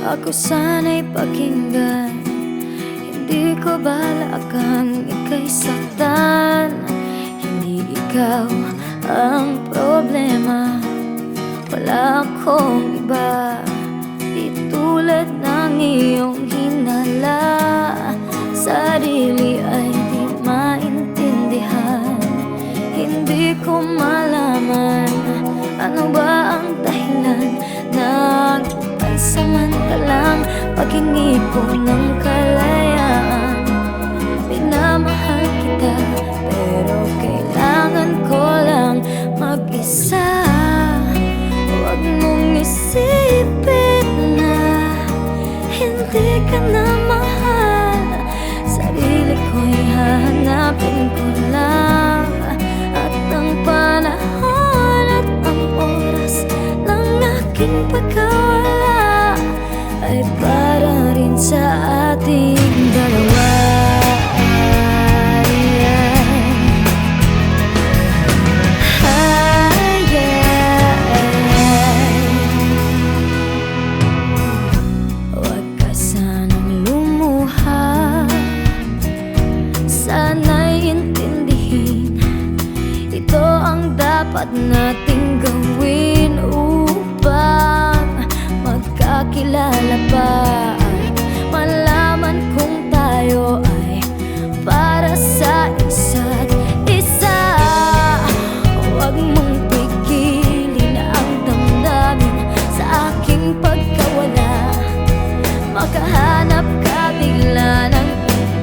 Ako sana'y pakinggan, hindi ko balak kang ika'y saktan. Hindi ikaw ang problema, wala akong iba. Di tulad ng iyong hinala, sarili ay di maintindihan. Hindi ko malaman ano ba ang dahilan ng pansamantalang paghingi ko ng kalayaan. Minamahal kita pero kailangan ko lang mag-isa. Huwag mong isipin na hindi ka na mahal. Sarili ko'y hahanapin ko lang, at ang panahon at ang oras ng aking pagkawala ay para rin sa ating dalawa. Huwag ka sanang lumuha, sana'y intindihin, ito ang dapat nating gawin upang magkakilala pa at malaman kung tayo ay para sa isa't isa. Huwag mong pigilin ang damdamin sa aking pagkawala. Makahanap ka bigla ng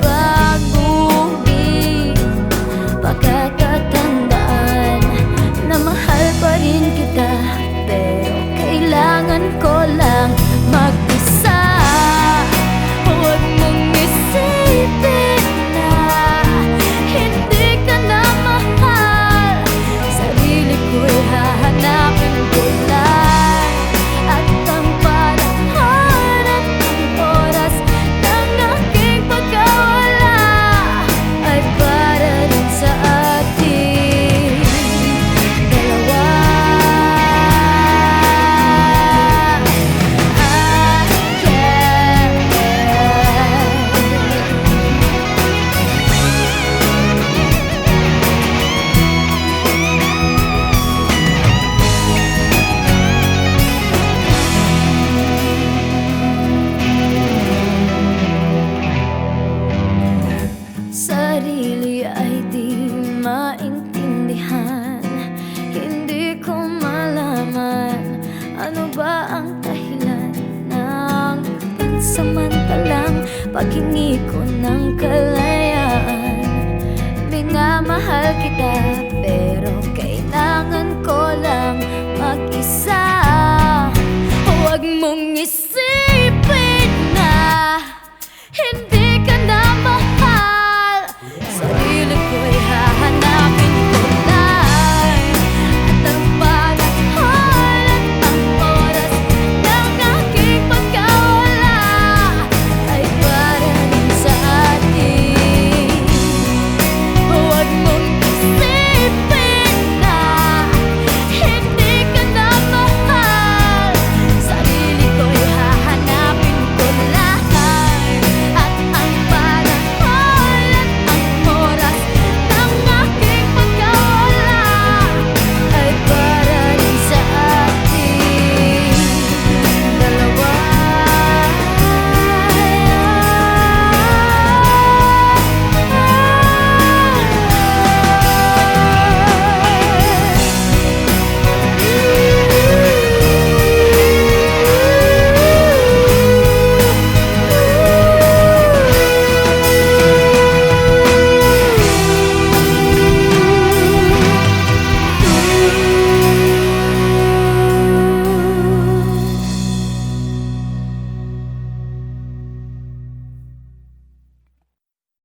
pag-uwi. Pagkakatandaan na mahal pa rin kita, pero kailangan ko lang mag-isa. Huwag mong isipin na hindi ka na mahal. Sarili ko'y hahanapin ko lang, at ang panahon at ang oras ng aking pagkawala ay para rin sa ating dalawa. Sarili ay di maintindihan, hindi ko malaman ano ba ang dahilan ng pansamantalang paghingi ko ng kalayaan. Minamahal kita pero kailangan ko lang mag-isa. Huwag mong isipin na hindi